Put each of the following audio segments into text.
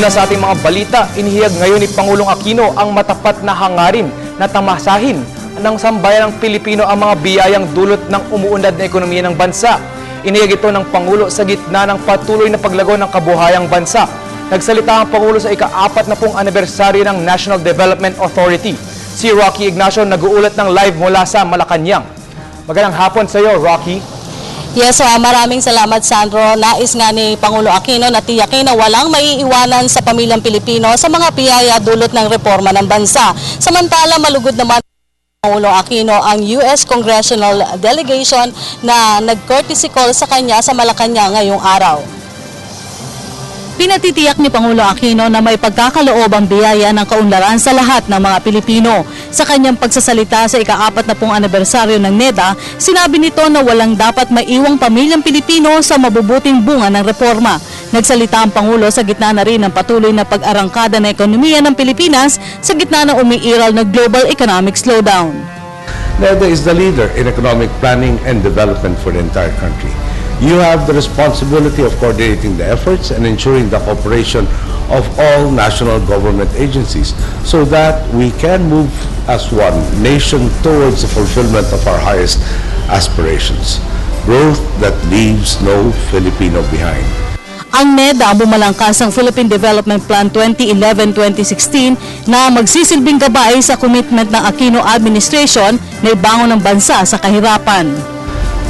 Una sa ating mga balita, inihiyag ngayon ni Pangulong Aquino ang matapat na hangarin na tamasahin ng sambayanang Pilipino ang mga biyayang dulot ng umuunlad na ekonomiya ng bansa. Inihiyag ito ng Pangulo sa gitna ng patuloy na paglago ng kabuhayang bansa. Nagsalita ang Pangulo sa ika-40 anibersaryo ng National Development Authority. Si Rocky Ignacio nag-uulat ng live mula sa Malacanang. Magandang hapon sa iyo, Rocky. Yes, maraming salamat, Sandro. Nais nga ni Pangulo Aquino na tiyakin na walang maiiwanan sa pamilyang Pilipino sa mga biyaya dulot ng reforma ng bansa. Samantala, malugod naman Pangulo Aquino ang US Congressional Delegation na nag-courtesy call sa kanya sa Malacanang ngayong araw. Pinatitiyak ni Pangulo Aquino na may pagkakaloob ang biyaya ng kaunlaran sa lahat ng mga Pilipino. Sa kanyang pagsasalita sa ika-40 anibersaryo ng NEDA, sinabi nito na walang dapat maiwang pamilyang Pilipino sa mabubuting bunga ng reforma. Nagsalita ang Pangulo sa gitna na rin ng patuloy na pag-arangkada ng ekonomiya ng Pilipinas sa gitna ng umiiral na global economic slowdown. NEDA is the leader in economic planning and development for the entire country. You have the responsibility of coordinating the efforts and ensuring the cooperation of all national government agencies so that we can move as one nation towards the fulfillment of our highest aspirations. Growth that leaves no Filipino behind. Ang NEDA bumalangkas ang Philippine Development Plan 2011-2016 na magsisilbing gabay sa commitment ng Aquino Administration na ibangon ng bansa sa kahirapan.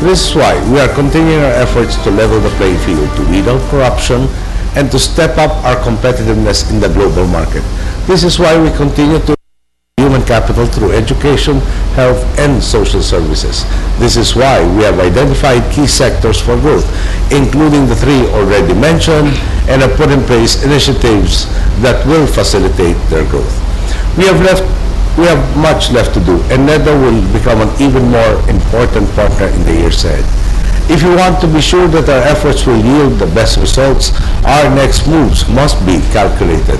This is why we are continuing our efforts to level the playing field, to weed out corruption, and to step up our competitiveness in the global market. This is why we continue to human capital through education, health, and social services. This is why we have identified key sectors for growth, including the three already mentioned, and have put in place initiatives that will facilitate their growth. We have much left to do, and NEDA will become an even more important partner in the years ahead. If you want to be sure that our efforts will yield the best results, our next moves must be calculated.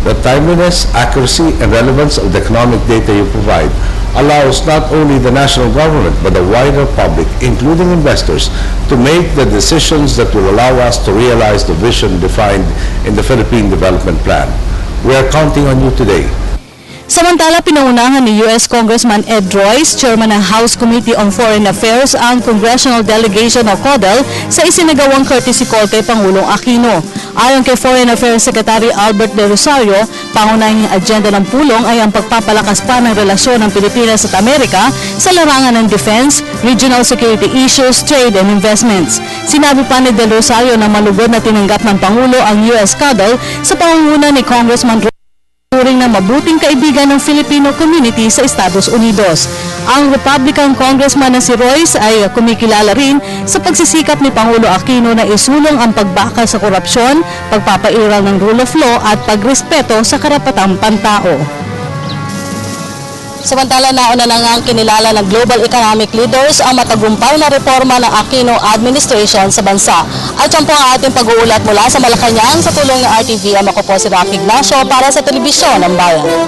The timeliness, accuracy, and relevance of the economic data you provide allows not only the national government but the wider public, including investors, to make the decisions that will allow us to realize the vision defined in the Philippine Development Plan. We are counting on you today. Samantala, pinaunahan ni US Congressman Ed Royce, Chairman ng House Committee on Foreign Affairs, ang Congressional Delegation o CODEL sa isinagawang courtesy call kay Pangulong Aquino. Ayon kay Foreign Affairs Secretary Albert De Rosario, pangunahing agenda ng pulong ay ang pagpapalakas pa ng relasyon ng Pilipinas at Amerika sa larangan ng defense, regional security issues, trade and investments. Sinabi pa ni De Rosario na malugod na tinanggap ng Pangulo ang US CODEL sa pangunguna ni Congressman turing na mabuting kaibigan ng Filipino community sa Estados Unidos. Ang Republican Congressman na si Royce ay kumikilala rin sa pagsisikap ni Pangulo Aquino na isulong ang pagbakal sa korupsyon, pagpapairal ng rule of law at pagrespeto sa karapatang pantao. Samantala, nauna na nga ang kinilala ng global economic leaders ang matagumpay na reforma ng Aquino Administration sa bansa. At yan po ang ating pag-uulat mula sa Malacanang sa tulong ng RTVM. Ako po si Rocky Ignacio para sa Telebisyon ng Bayan.